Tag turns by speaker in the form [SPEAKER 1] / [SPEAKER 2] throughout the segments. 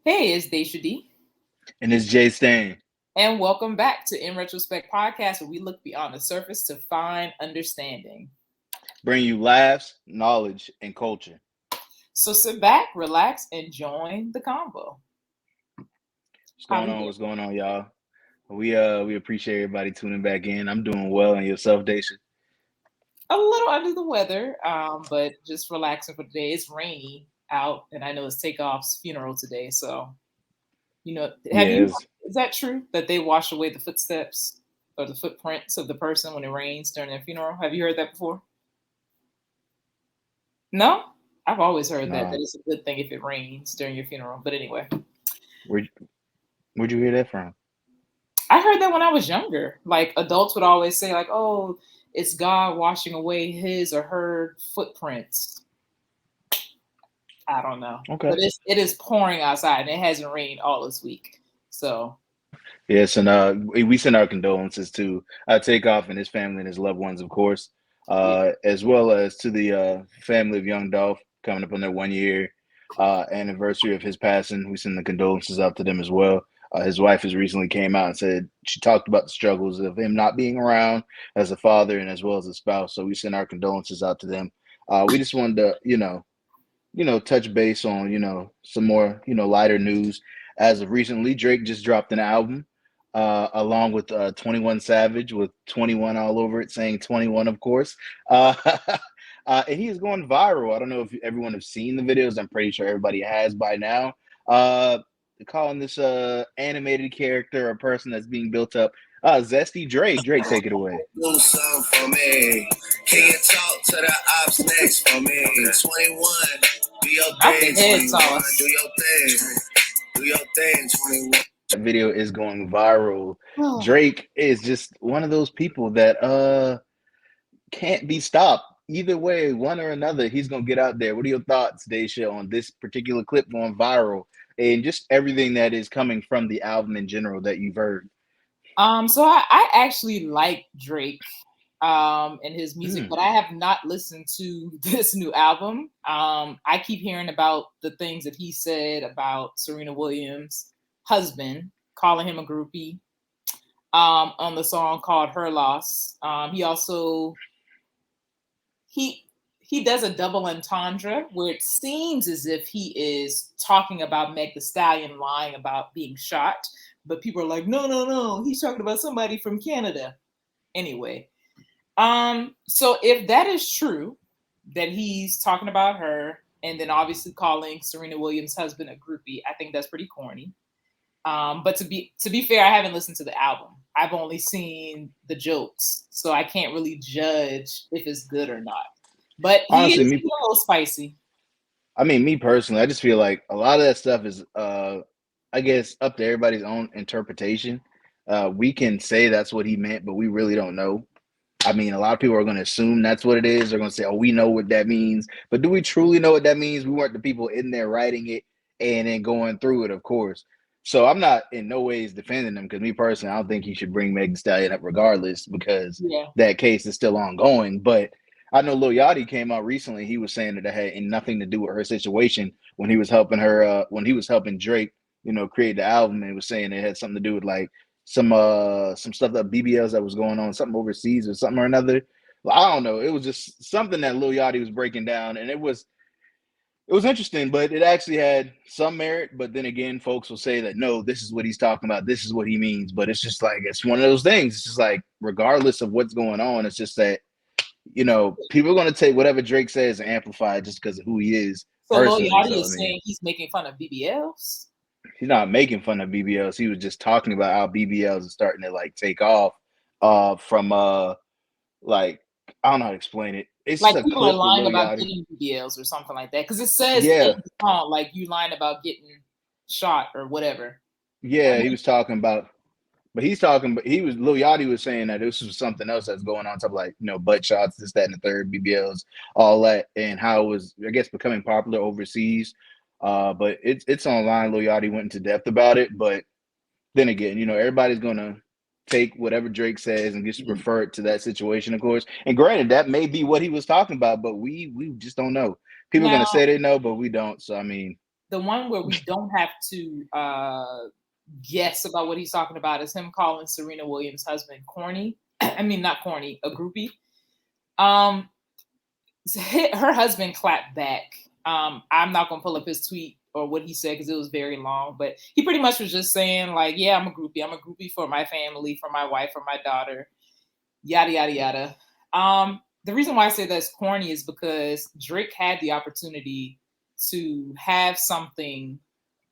[SPEAKER 1] Hey, it's Dashia D,
[SPEAKER 2] And it's JStan.
[SPEAKER 1] and welcome back to In Retrospect Podcast, where we look beyond the surface to find understanding.
[SPEAKER 2] Bring you laughs, knowledge, and culture.
[SPEAKER 1] So sit back, relax, and join the convo.
[SPEAKER 2] What's
[SPEAKER 1] How
[SPEAKER 2] going
[SPEAKER 1] we
[SPEAKER 2] on?
[SPEAKER 1] doing?
[SPEAKER 2] What's going on, y'all? We appreciate everybody tuning back in. I'm doing well, and yourself, Dacia?
[SPEAKER 1] A little under the weather, but just relaxing for today. It's rainy out, and I know it's Takeoff's funeral today. So, have you?
[SPEAKER 2] Yes.
[SPEAKER 1] Is that true that they wash away the footsteps or the footprints of the person when it rains during their funeral? Have you heard that before? No, I've always heard that
[SPEAKER 2] Nah.
[SPEAKER 1] it's a good thing if it rains during your funeral. But anyway.
[SPEAKER 2] Where Where'd you hear that from?
[SPEAKER 1] I heard that when I was younger. Like adults would always say, like, "Oh, it's God washing away his or her footprints." I don't know, but
[SPEAKER 2] Okay.
[SPEAKER 1] it is pouring outside, and it hasn't rained all this week. So,
[SPEAKER 2] Yes, and we send our condolences to Takeoff and his family and his loved ones, of course,
[SPEAKER 1] yeah.
[SPEAKER 2] as well as to the family of Young Dolph coming up on their 1 year anniversary of his passing. We send the condolences out to them as well. His wife has recently came out and said she talked about the struggles of him not being around as a father and as well as a spouse. So we send our condolences out to them. We just wanted to, touch base on, some more, lighter news. As of recently, Drake just dropped an album along with 21 Savage with 21 all over it, saying 21, of course. Uh, and he is going viral. I don't know if everyone has seen the videos. I'm pretty sure everybody has by now. Calling this animated character a person that's being built up. Zesty Drake. Drake, take it away.
[SPEAKER 3] Do something for me. Can you talk to the ops next for me? 21. Do your
[SPEAKER 1] I
[SPEAKER 3] thing,
[SPEAKER 1] can head
[SPEAKER 3] 21.
[SPEAKER 1] toss.
[SPEAKER 3] Do your thing. Do your thing, 21.
[SPEAKER 2] That video is going viral.
[SPEAKER 1] Oh,
[SPEAKER 2] Drake is just one of those people that can't be stopped. Either way, one or another, he's gonna get out there. What are your thoughts, Daisha, on this particular clip going viral and just everything that is coming from the album in general that you've heard?
[SPEAKER 1] so I actually like Drake, and his music,
[SPEAKER 2] Mm.
[SPEAKER 1] but I have not listened to this new album. I keep hearing about the things that he said about Serena Williams' husband, calling him a groupie, on the song called "Her Loss." He also he he does a double entendre where it seems as if he is talking about Meg the Stallion lying about being shot, but people are like, no, no, no, he's talking about somebody from Canada. Anyway, so if that is true, that he's talking about her, and then obviously calling Serena Williams' husband a groupie, I think that's pretty corny. But to be fair, I haven't listened to the album. I've only seen the jokes, so I can't really judge if it's good or not. But he
[SPEAKER 2] Honestly,
[SPEAKER 1] is
[SPEAKER 2] me,
[SPEAKER 1] a little spicy.
[SPEAKER 2] I mean, me personally, I just feel like a lot of that stuff is, I guess, up to everybody's own interpretation. We can say that's what he meant, but we really don't know. I mean, a lot of people are going to assume that's what it is. They're going to say, "Oh, we know what that means," but do we truly know what that means? We weren't the people in there writing it and then going through it, of course. So I'm not in no ways defending him because me personally, I don't think he should bring Meg Thee Stallion up regardless because
[SPEAKER 1] Yeah.
[SPEAKER 2] that case is still ongoing. But I know Lil Yachty came out recently. He was saying that it had nothing to do with her situation when he was helping her, when he was helping Drake, create the album. And he was saying it had something to do with like some stuff that BBLs that was going on, something overseas or something or another. I don't know. It was just something that Lil Yachty was breaking down, and it was interesting, but it actually had some merit. But then again, folks will say that no, this is what he's talking about. This is what he means. But it's just like it's one of those things. It's just like regardless of what's going on, it's just that people are going to take whatever Drake says and amplify it just because of who he is
[SPEAKER 1] So Lil
[SPEAKER 2] personally.
[SPEAKER 1] Yachty
[SPEAKER 2] So I
[SPEAKER 1] is
[SPEAKER 2] mean,
[SPEAKER 1] saying he's making fun of BBLs.
[SPEAKER 2] he's not making fun of BBLs. He was just talking about how BBLs are starting to like take off from like I don't know how to explain it. It's just
[SPEAKER 1] Like
[SPEAKER 2] a
[SPEAKER 1] people are
[SPEAKER 2] clip with
[SPEAKER 1] lying
[SPEAKER 2] Lil
[SPEAKER 1] about
[SPEAKER 2] Yachty.
[SPEAKER 1] getting BBLs or something like that. Because it says in
[SPEAKER 2] Yeah,
[SPEAKER 1] the song, like you lying about getting shot or whatever.
[SPEAKER 2] yeah, he was talking about, but he's talking, but he was Lil Yachty was saying that this was something else that's going on, top of like butt shots, this, that, and the third, BBLs, all that, and how it was, I guess, becoming popular overseas. But it's online. Lil Yachty went into depth about it, but then again, everybody's gonna take whatever Drake says and just refer it to that situation, of course. And granted, that may be what he was talking about, but we just don't know. People are
[SPEAKER 1] Now,
[SPEAKER 2] gonna say they know, but we don't. So I mean,
[SPEAKER 1] the one where we don't have to guess about what he's talking about is him calling Serena Williams' husband corny. I mean, not corny, a groupie. Her husband clapped back. I'm not gonna pull up his tweet or what he said because it was very long, but he pretty much was just saying like, yeah, I'm a groupie. I'm a groupie for my family, for my wife, for my daughter, yada, yada, yada. The reason why I say that's corny is because Drake had the opportunity to have something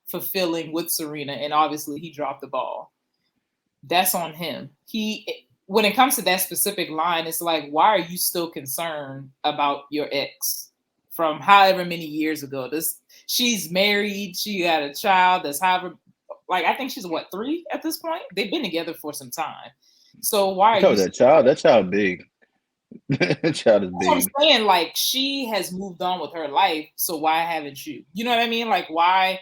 [SPEAKER 1] fulfilling with Serena, and obviously he dropped the ball. That's on him. When it comes to that specific line, it's like, why are you still concerned about your ex from however many years ago? She's married, she got a child that's however, like, I think she's what, 3 at this point? They've been together for some time. So why are you
[SPEAKER 2] that child? That child big. That child is
[SPEAKER 1] That's what I'm
[SPEAKER 2] big.
[SPEAKER 1] saying. Like, she has moved on with her life, so why haven't you? You know what I mean? Like, why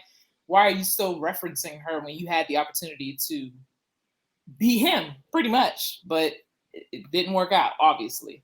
[SPEAKER 1] are you still referencing her when you had the opportunity to be him, pretty much? But it didn't work out, obviously.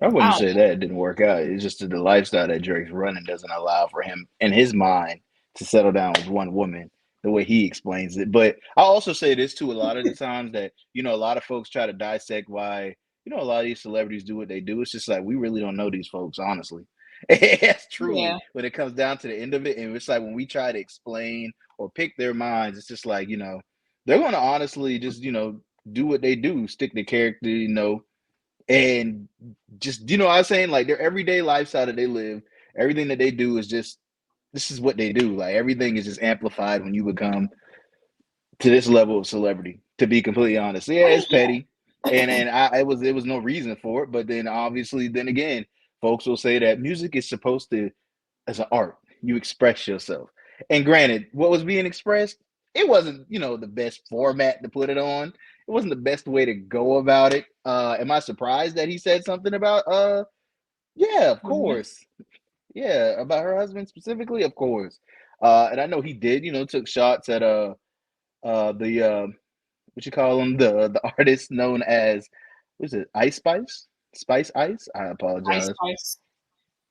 [SPEAKER 2] I wouldn't say that it didn't work out. It's just that the lifestyle that Drake's running doesn't allow for him, in his mind, to settle down with one woman the way he explains it. But I'll also say this too: a lot of the times that a lot of folks try to dissect why a lot of these celebrities do what they do. It's just like we really don't know these folks, honestly. It's truly when it comes down to the end of it, and it's like when we try to explain or pick their minds, it's just like they're going to honestly just do what they do, stick to character, and just I was saying, like, their everyday lifestyle that they live, everything that they do is just this is what they do. Like, everything is just amplified when you become to this level of celebrity, to be completely honest. Yeah, it's petty, and it was no reason for it, but then obviously then again folks will say that music is supposed to, as an art, you express yourself. And granted, what was being expressed, it wasn't the best format to put it on. It wasn't the best way to go about it. Am I surprised that he said something about yeah, of course. Yeah, about her husband specifically, of course. And I know he did, took shots at the what you call him, the artist known as, what is it, Ice Spice Ice? I apologize.
[SPEAKER 1] Ice.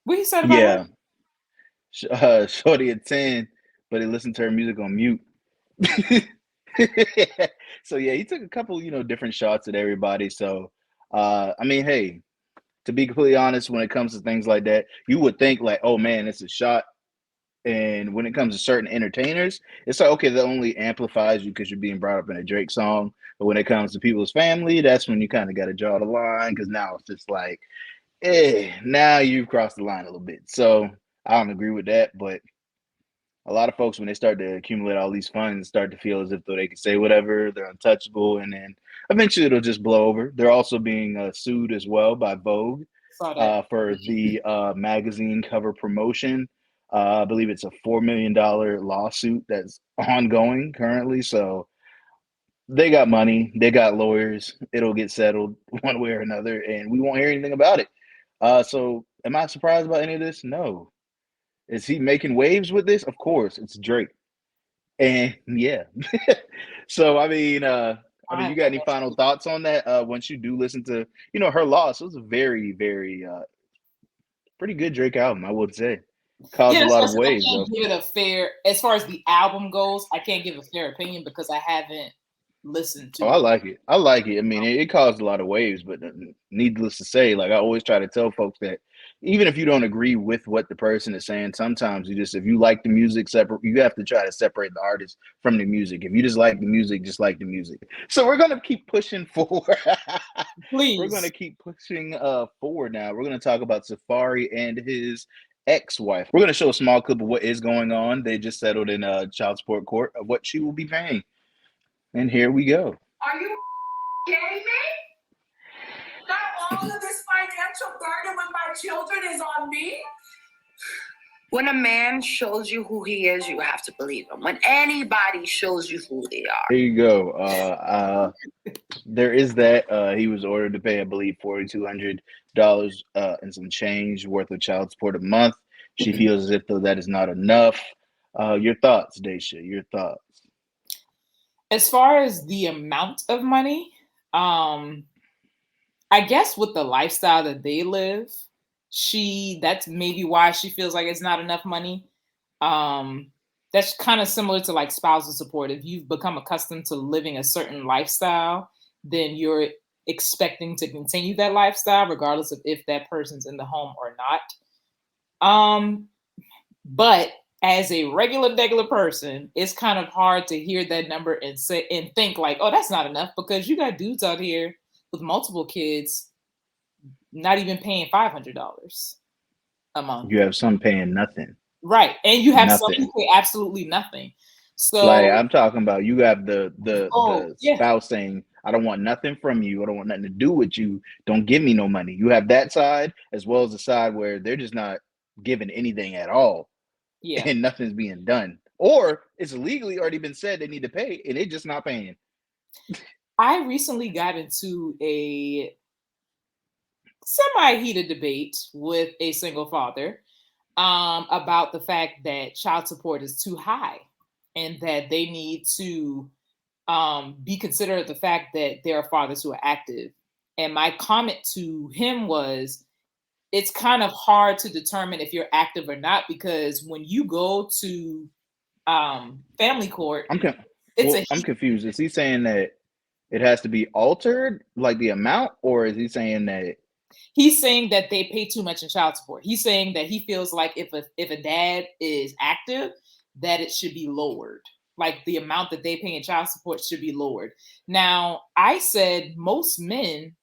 [SPEAKER 1] What he said about
[SPEAKER 2] Yeah.
[SPEAKER 1] her?
[SPEAKER 2] Shorty at 10, but he listened to her music on mute. So yeah, he took a couple, different shots at everybody. So I mean, hey, to be completely honest, when it comes to things like that, you would think like, oh man, it's a shot. And when it comes to certain entertainers, it's like, okay, that only amplifies you because you're being brought up in a Drake song. But when it comes to people's family, that's when you kind of got to draw the line, because now it's just like, now you've crossed the line a little bit. So I don't agree with that. But a lot of folks, when they start to accumulate all these funds, start to feel as if though they can say whatever, they're untouchable, and then eventually it'll just blow over. They're also being sued as well by Vogue for the magazine cover promotion. I believe it's a $4 million lawsuit that's ongoing currently. So they got money, they got lawyers. It'll get settled one way or another, and we won't hear anything about it. So am I surprised about any of this? No. Is he making waves with this? Of course, it's Drake. And yeah. So I mean, you got any final thoughts on that? Once you do listen to, her loss, it was a very, very pretty good Drake album, I would say. Caused a lot of waves.
[SPEAKER 1] I can't give it a fair, as far as the album goes, I can't give a fair opinion because I haven't listened to it.
[SPEAKER 2] I like it. I like it. I mean, it caused a lot of waves, but needless to say, like I always try to tell folks that even if you don't agree with what the person is saying, sometimes if you like the music, you have to try to separate the artist from the music. If you just like the music, just like the music. So we're gonna keep pushing forward.
[SPEAKER 1] Please.
[SPEAKER 2] We're gonna keep pushing forward now. We're gonna talk about Safari and his ex-wife. We're gonna show a small clip of what is going on. They just settled in child support court of what she will be paying. And here we go.
[SPEAKER 4] Are you kidding me? Not all of this financial burden when my children is on me? When a man shows you who he is, you have to believe him. When anybody shows you who they are.
[SPEAKER 2] There you go. There is that. He was ordered to pay, I believe, $4,200 and some change worth of child support a month. She feels as if though that is not enough. Your thoughts, Dashia? Your thoughts?
[SPEAKER 1] As far as the amount of money, I guess with the lifestyle that they live, that's maybe why she feels like it's not enough money. that's kind of similar to like spousal support. If you've become accustomed to living a certain lifestyle, then you're expecting to continue that lifestyle regardless of if that person's in the home or not. But as a regular person, it's kind of hard to hear that number and say and think like, oh, that's not enough, because you got dudes out here with multiple kids not even paying $500 a month.
[SPEAKER 2] You have some paying nothing.
[SPEAKER 1] Right. And you have some
[SPEAKER 2] Nothing.
[SPEAKER 1] who pay absolutely nothing. So
[SPEAKER 2] Like I'm talking about, you have the
[SPEAKER 1] yeah.
[SPEAKER 2] spouse saying, I don't want nothing from you. I don't want nothing to do with you. Don't give me no money. You have that side as well as the side where they're just not giving anything at all.
[SPEAKER 1] Yeah.
[SPEAKER 2] And nothing's being done. Or it's legally already been said they need to pay and they're just not paying.
[SPEAKER 1] I recently got into a semi-heated debate with a single father about the fact that child support is too high and that they need to be considerate of the fact that there are fathers who are active. And my comment to him was, it's kind of hard to determine if you're active or not, because when you go to family court,
[SPEAKER 2] I'm confused. Is he saying that it has to be altered, like the amount, or is he saying that
[SPEAKER 1] he's saying that they pay too much in child support? He's saying that he feels like if a dad is active, that it should be lowered. Like the amount that they pay in child support should be lowered. Now, I said most men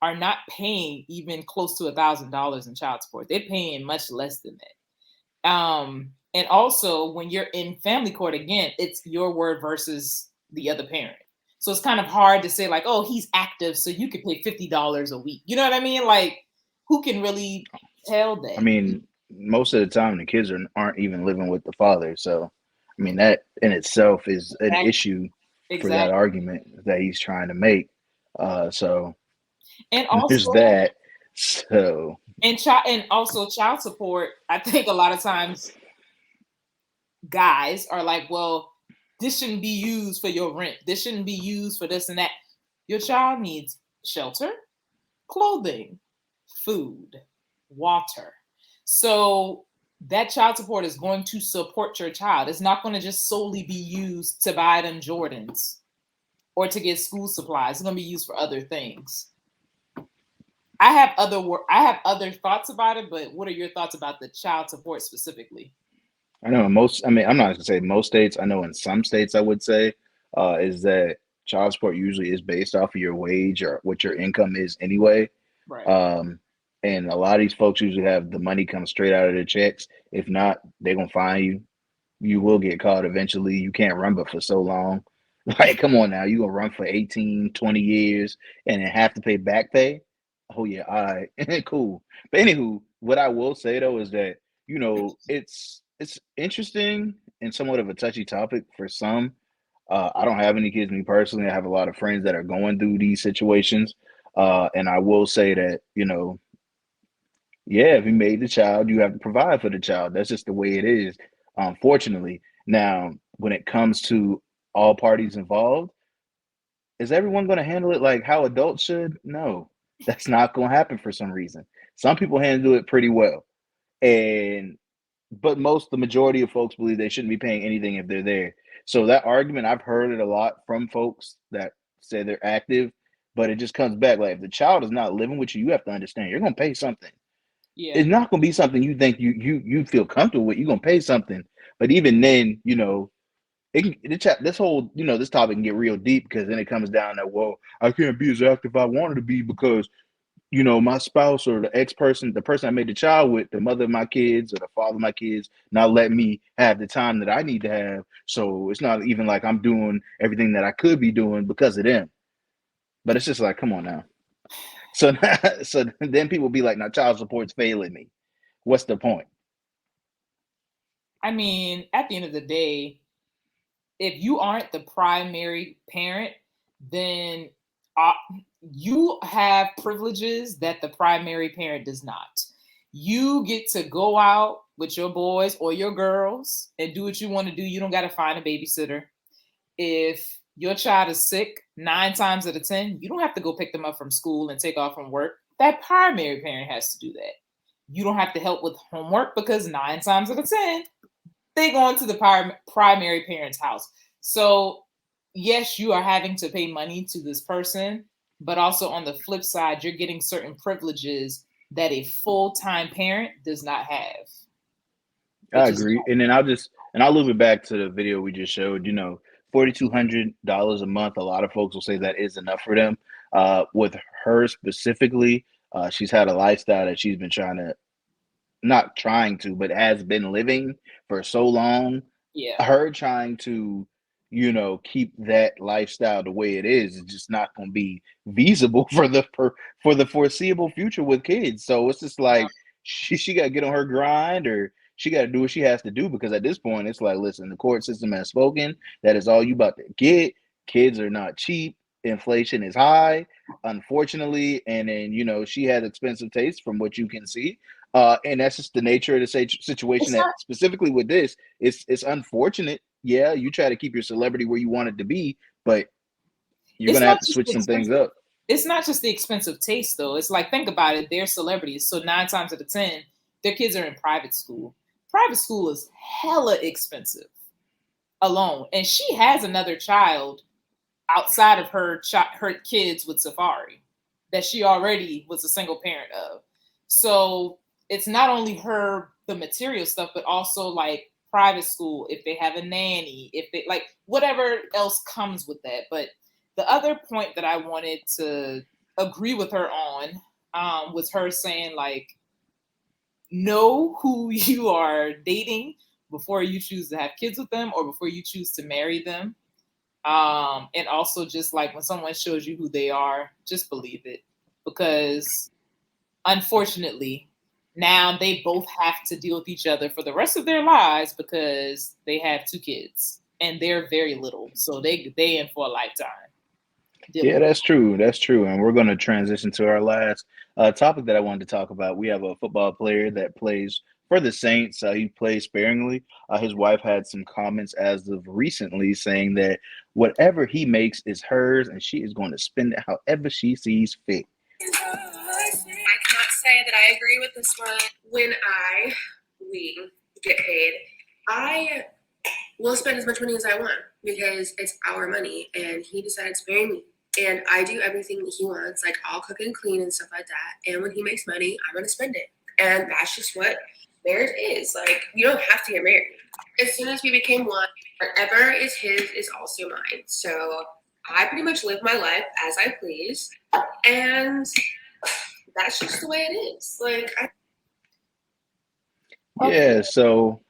[SPEAKER 1] are not paying even close to $1,000 in child support. They're paying much less than that. And also, when you're in family court, again, it's your word versus the other parent. So it's kind of hard to say like, oh, he's active, so you could pay $50 a week. You know what I mean? Like, who can really tell that?
[SPEAKER 2] I mean, most of the time the kids aren't even living with the father. So, I mean, that in itself is an issue for that argument that he's trying to make. So,
[SPEAKER 1] and also
[SPEAKER 2] there's that. So,
[SPEAKER 1] and also child support. I think a lot of times guys are like, well, this shouldn't be used for your rent. This shouldn't be used for this and that. Your child needs shelter, clothing, food, water. So that child support is going to support your child. It's not going to just solely be used to buy them Jordans or to get school supplies. It's going to be used for other things. I have other thoughts about it, but what are your thoughts about the child support specifically?
[SPEAKER 2] I know I'm not going to say most states. I know in some states, I would say, is that child support usually is based off of your wage or what your income is anyway.
[SPEAKER 1] Right.
[SPEAKER 2] And a lot of these folks usually have the money come straight out of their checks. If not, they're going to fine you. You will get caught eventually. You can't run but for so long. Like, come on now. You're going to run for 18, 20 years and then have to pay back pay? Oh, yeah. All right. Cool. But anywho, what I will say, though, is that, you know, it's interesting and somewhat of a touchy topic for some. I don't have any kids, me personally. I have a lot of friends that are going through these situations. And I will say that, you know, yeah, if you made the child, you have to provide for the child. That's just the way it is, unfortunately. Now, when it comes to all parties involved, is everyone going to handle it like how adults should? No, that's not going to happen for some reason. Some people handle it pretty well. But the majority of folks believe they shouldn't be paying anything if they're there. So that argument, I've heard it a lot from folks that say they're active, but it just comes back like, if the child is not living with you, you have to understand you're going to pay something.
[SPEAKER 1] Yeah.
[SPEAKER 2] It's not going to be something you think you feel comfortable with. You're going to pay something. But even then, you know, this topic can get real deep, because then it comes down to, well, I can't be as active I wanted to be because, you know, my spouse or the the person I made the child with, the mother of my kids or the father of my kids, not letting me have the time that I need to have. So it's not even like I'm doing everything that I could be doing because of them. But it's just like, come on now. So then people be like, now child support's failing me. What's the point?
[SPEAKER 1] I mean, at the end of the day, if you aren't the primary parent, then you have privileges that the primary parent does not. You get to go out with your boys or your girls and do what you want to do. You don't got to find a babysitter. If your child is sick 9 times out of 10, you don't have to go pick them up from school and take off from work. That primary parent has to do that. You don't have to help with homework because 9 times out of 10, they go into the primary parent's house. So yes, you are having to pay money to this person, but also on the flip side, you're getting certain privileges that a full-time parent does not have.
[SPEAKER 2] I agree. And then I'll loop it back to the video we just showed. $4,200 a month. A lot of folks will say that is enough for them. With her specifically, she's had a lifestyle that she's been not trying to, but has been living for so long.
[SPEAKER 1] Yeah.
[SPEAKER 2] Her trying to, keep that lifestyle the way it is just not going to be feasible for the foreseeable future with kids. So it's just like she got to get on her grind, or she got to do what she has to do, because at this point it's like, listen, the court system has spoken. That is all you about to get. Kids are not cheap. Inflation is high, unfortunately, and then she has expensive taste from what you can see. And that's just the nature of the situation. That specifically with this, it's unfortunate. Yeah, you try to keep your celebrity where you want it to be, but you're gonna have to switch some things up.
[SPEAKER 1] It's not just the expensive taste, though. It's like, think about it. They're celebrities, so 9 times out of 10, their kids are in private school. Private school is hella expensive alone, and she has another child outside of her kids with Safari that she already was a single parent of. So it's not only the material stuff, but also like private school, if they have a nanny, if they like whatever else comes with that. But the other point that I wanted to agree with her on was her saying, like, know who you are dating before you choose to have kids with them or before you choose to marry them. And also, just like when someone shows you who they are, just believe it, because unfortunately now they both have to deal with each other for the rest of their lives because they have 2 kids and they're very little, so they in for a lifetime.
[SPEAKER 2] Yeah, that's true. That's true. And we're going to transition to our last topic that I wanted to talk about. We have a football player that plays for the Saints. He plays sparingly. His wife had some comments as of recently saying that whatever he makes is hers, and she is going to spend it however she sees fit.
[SPEAKER 4] I cannot say that I agree with this one. When we get paid, I will spend as much money as I want because it's our money, and he decided to marry me. And I do everything that he wants. Like, I'll cook and clean and stuff like that. And when he makes money, I'm going to spend it. And that's just what marriage is. Like, you don't have to get married. As soon as we became one, whatever is his is also mine. So I pretty much live my life as I please. And that's just the way it is. Like,
[SPEAKER 2] Yeah, so,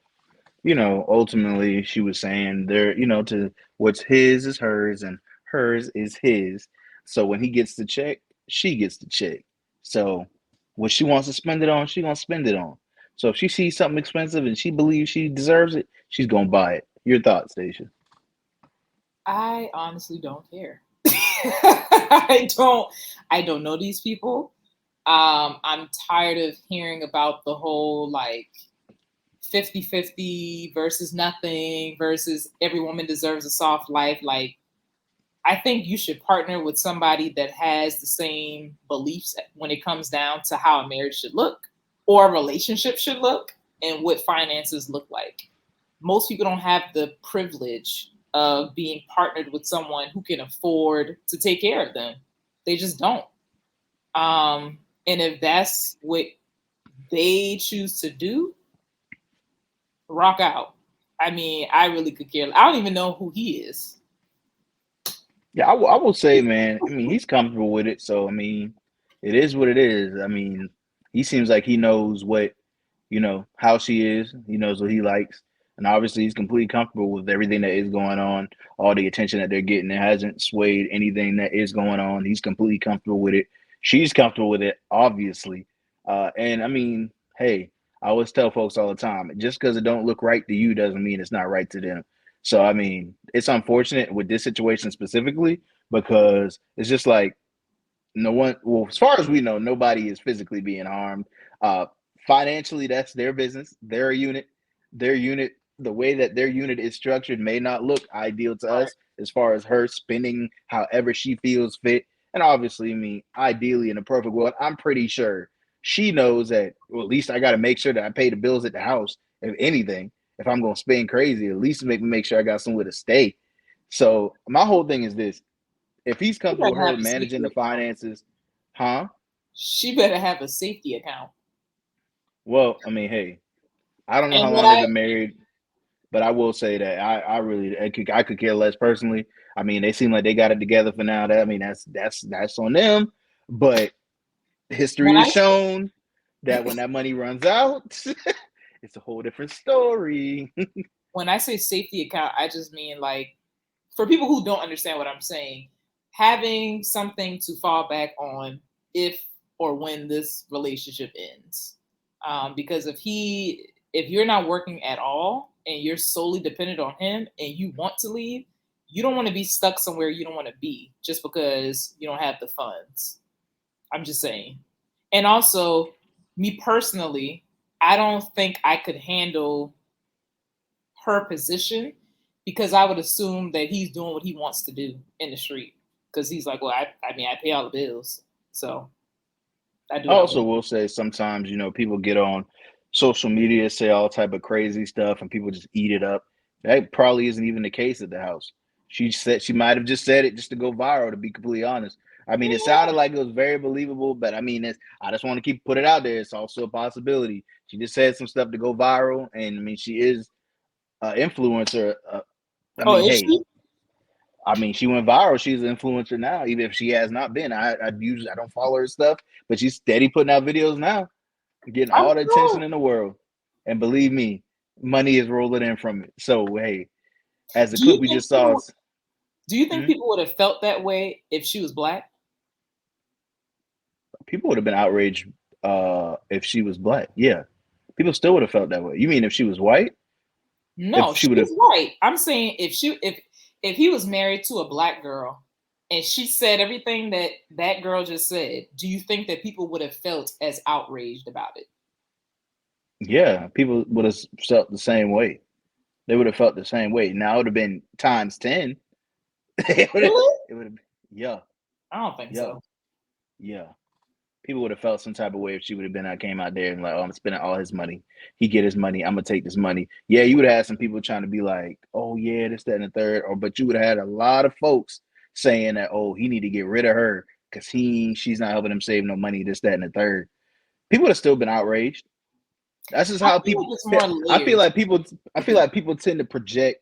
[SPEAKER 2] ultimately she was saying there, to what's his is hers and hers is his. So when he gets the check, she gets the check. So what she wants to spend it on, she's going to spend it on. So if she sees something expensive and she believes she deserves it, she's going to buy it. Your thoughts, Stacia?
[SPEAKER 1] I honestly don't care. I don't know these people. I'm tired of hearing about the whole like 50-50 versus nothing versus every woman deserves a soft life. Like, I think you should partner with somebody that has the same beliefs when it comes down to how a marriage should look or a relationship should look and what finances look like. Most people don't have the privilege of being partnered with someone who can afford to take care of them. They just don't. And if that's what they choose to do, rock out. I mean, I really could care. I don't even know who he is.
[SPEAKER 2] Yeah, I will say, man, I mean, he's comfortable with it. So, I mean, it is what it is. I mean, he seems like he knows what, how she is. He knows what he likes. And obviously, he's completely comfortable with everything that is going on, all the attention that they're getting. It hasn't swayed anything that is going on. He's completely comfortable with it. She's comfortable with it, obviously. And, I mean, hey, I always tell folks all the time, just because it don't look right to you doesn't mean it's not right to them. So, I mean, it's unfortunate with this situation specifically because it's just like no one, well, as far as we know, nobody is physically being harmed. Financially, that's their business. Their unit, the way that their unit is structured may not look ideal to us as far as her spending however she feels fit. And obviously, I mean, ideally in a perfect world, I'm pretty sure she knows that, well, at least I got to make sure that I pay the bills at the house, if anything. if I'm gonna spend crazy, at least make sure I got somewhere to stay. So my whole thing is this: if he's
[SPEAKER 1] She
[SPEAKER 2] comfortable with
[SPEAKER 1] better
[SPEAKER 2] her
[SPEAKER 1] have a
[SPEAKER 2] managing
[SPEAKER 1] safety
[SPEAKER 2] the
[SPEAKER 1] account.
[SPEAKER 2] finances, huh?
[SPEAKER 1] She better have a safety account.
[SPEAKER 2] Well, I mean, hey, I don't know
[SPEAKER 1] And
[SPEAKER 2] how
[SPEAKER 1] what
[SPEAKER 2] long they've
[SPEAKER 1] I
[SPEAKER 2] been married, but I will say that I could care less personally. I mean, they seem like they got it together for now. That I mean, that's on them. But history
[SPEAKER 1] when
[SPEAKER 2] has
[SPEAKER 1] I
[SPEAKER 2] shown that when that money runs out, it's a whole different story.
[SPEAKER 1] when I say safety account, I just mean like for people who don't understand what I'm saying, having something to fall back on if or when this relationship ends. Because if you're not working at all and you're solely dependent on him and you want to leave, you don't want to be stuck somewhere you don't want to be just because you don't have the funds. I'm just saying. And also, me personally, I don't think I could handle her position because I would assume that he's doing what he wants to do in the street because he's like, well, I mean, I pay all the bills, so I do
[SPEAKER 2] I
[SPEAKER 1] what I
[SPEAKER 2] also
[SPEAKER 1] want.
[SPEAKER 2] will say sometimes, people get on social media, say all type of crazy stuff, and people just eat it up. That probably isn't even the case at the house. She might have just said it just to go viral, to be completely honest. I mean, it sounded like it was very believable, but I mean, I just want to put it out there. It's also a possibility. She just said some stuff to go viral, and I mean, she is an influencer. I
[SPEAKER 1] Oh,
[SPEAKER 2] mean,
[SPEAKER 1] is
[SPEAKER 2] hey,
[SPEAKER 1] she?
[SPEAKER 2] I mean, she went viral. She's an influencer now, even if she has not been. I don't follow her stuff, but she's steady putting out videos now, getting
[SPEAKER 1] I'm
[SPEAKER 2] all the attention
[SPEAKER 1] sure.
[SPEAKER 2] in the world. And believe me, money is rolling in from it. So hey, as the
[SPEAKER 1] Do
[SPEAKER 2] clip
[SPEAKER 1] you
[SPEAKER 2] we
[SPEAKER 1] think
[SPEAKER 2] just saw,
[SPEAKER 1] people? Do you think people would have felt that way if she was black?
[SPEAKER 2] people would have been outraged if she was black. Yeah, people still would have felt that way. You mean if she was white?
[SPEAKER 1] No,
[SPEAKER 2] If she would
[SPEAKER 1] she's
[SPEAKER 2] have,
[SPEAKER 1] white. I'm saying if he was married to a black girl and she said everything that that girl just said, do you think that people would have felt as outraged about it?
[SPEAKER 2] yeah, people would have felt the same way. They would have felt the same way. Now it would have been times 10. it would have,
[SPEAKER 1] Really?
[SPEAKER 2] it would have, yeah,
[SPEAKER 1] I don't think
[SPEAKER 2] yeah,
[SPEAKER 1] so.
[SPEAKER 2] yeah. People would have felt some type of way if she would have came out there and like, oh, I'm spending all his money. He get his money. I'm gonna take this money. Yeah, you would have had some people trying to be like, oh yeah, this, that, and the third. Or but you would have had a lot of folks saying that, oh, he need to get rid of her because she's not helping him save no money, this, that, and the third. People would have still been outraged. That's just
[SPEAKER 1] I
[SPEAKER 2] how
[SPEAKER 1] feel
[SPEAKER 2] people
[SPEAKER 1] like it's
[SPEAKER 2] feel.
[SPEAKER 1] more layered.
[SPEAKER 2] I feel like people tend to project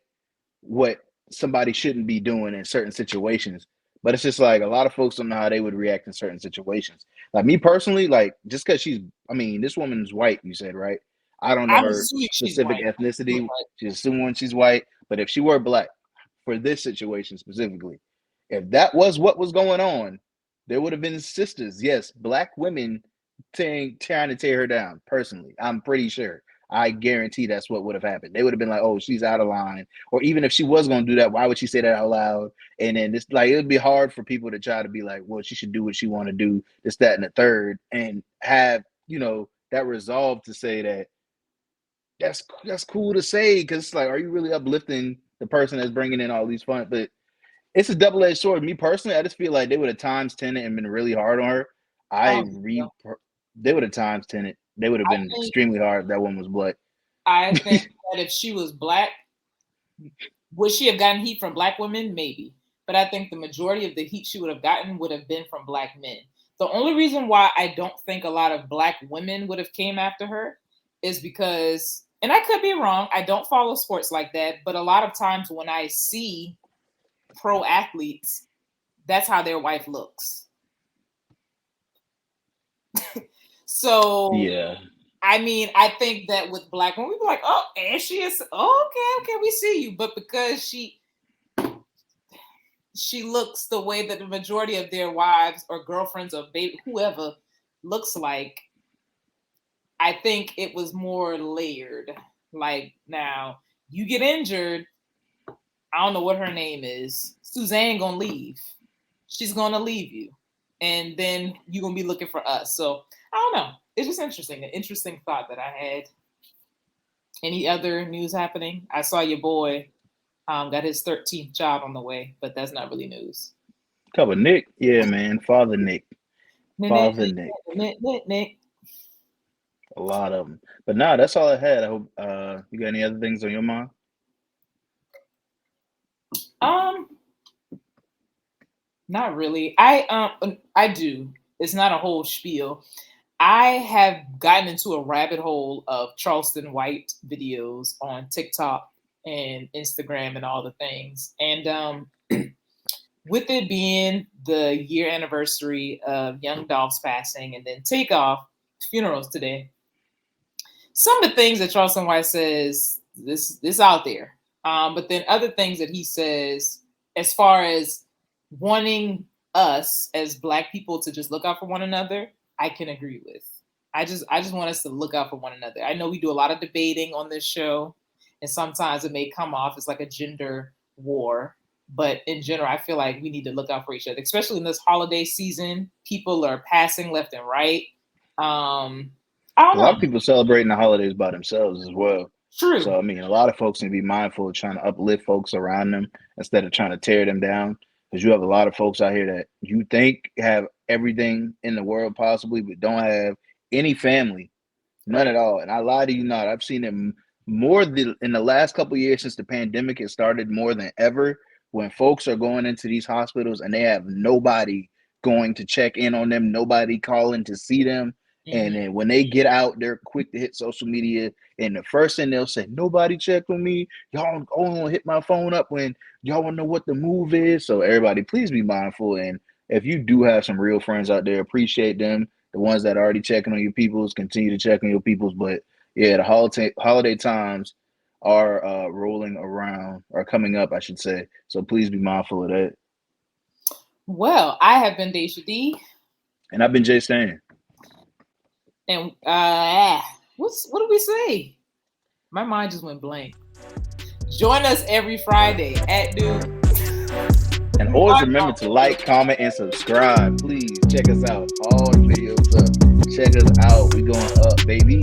[SPEAKER 2] what somebody shouldn't be doing in certain situations. But it's just like a lot of folks don't know how they would react in certain situations. Like me personally, like just because I mean, this woman's white, you said, right? I don't know
[SPEAKER 1] I'm
[SPEAKER 2] her
[SPEAKER 1] assuming she's
[SPEAKER 2] specific
[SPEAKER 1] white. Look
[SPEAKER 2] ethnicity.
[SPEAKER 1] like
[SPEAKER 2] She's assuming she's white. But if she were black, for this situation specifically, if that was what was going on, there would have been sisters, yes, black women trying to tear her down. Personally, I'm pretty sure. I guarantee that's what would have happened. They would have been like, "Oh, she's out of line," or even if she was going to do that, why would she say that out loud? And then this, like, it would be hard for people to try to be like, "Well, she should do what she want to do," this, that, and the third, and have that resolve to say that that's cool to say because it's like, are you really uplifting the person that's bringing in all these fun? But it's a double-edged sword. Me personally, I just feel like they would have times 10 it and been really hard on her.
[SPEAKER 1] I don't think so.
[SPEAKER 2] They would have times 10 it. They would have
[SPEAKER 1] I
[SPEAKER 2] been
[SPEAKER 1] think
[SPEAKER 2] extremely hard if that one was black.
[SPEAKER 1] I think that if she was black, would she have gotten heat from black women? Maybe. But I think the majority of the heat she would have gotten would have been from black men. The only reason why I don't think a lot of black women would have came after her is because, and I could be wrong, I don't follow sports like that, but a lot of times when I see pro athletes, that's how their wife looks. So
[SPEAKER 2] Yeah.
[SPEAKER 1] I mean, I think that with black women, we be like, oh, and she is okay, we see you. But because she looks the way that the majority of their wives or girlfriends or baby whoever looks like, I think it was more layered. Like now, you get injured, I don't know what her name is. Suzanne gonna leave. She's gonna leave you, and then you're gonna be looking for us. So I don't know. It's just interesting. An interesting thought that I had. Any other news happening? I saw your boy got his 13th child on the way, but that's not really news.
[SPEAKER 2] Cover Nick. Yeah, man. Father Nick. Father Nick.
[SPEAKER 1] Nick.
[SPEAKER 2] A lot of them. But nah, that's all I had. I hope you got any other things on your mind?
[SPEAKER 1] Not really. I do. It's not a whole spiel. I have gotten into a rabbit hole of Charleston White videos on TikTok and Instagram and all the things. And with it being the year anniversary of Young Dolph's passing and then Takeoff funerals today, some of the things that Charleston White says, this out there. But then other things that he says as far as wanting us as Black people to just look out for one another, I can agree with. I just want us to look out for one another. I know we do a lot of debating on this show, and sometimes it may come off as like a gender war. But in general, I feel like we need to look out for each other, especially in this holiday season. People are passing left and right. A lot
[SPEAKER 2] of people celebrating the holidays by themselves as well.
[SPEAKER 1] True.
[SPEAKER 2] So, I mean, a lot of folks need to be mindful of trying to uplift folks around them instead of trying to tear them down. Because you have a lot of folks out here that you think have everything in the world possibly, but don't have any family, none at all. And I lie to you not. I've seen them more in the last couple of years since the pandemic has started more than ever, when folks are going into these hospitals and they have nobody going to check in on them, nobody calling to see them. And then when they get out, they're quick to hit social media. And the first thing they'll say, nobody checked on me. Y'all only hit my phone up when y'all want to know what the move is. So everybody, please be mindful. And if you do have some real friends out there, appreciate them. The ones that are already checking on your peoples, continue to check on your peoples. But yeah, the holiday times are rolling around, or coming up, I should say. So please be mindful of that.
[SPEAKER 1] Well, I have been Dashia D.
[SPEAKER 2] And I've been JStan.
[SPEAKER 1] And what did we say? My mind just went blank. Join us every Friday at noon.
[SPEAKER 2] And always remember to like, comment, and subscribe. Please check us out. All the videos up. Check us out. We going up, baby.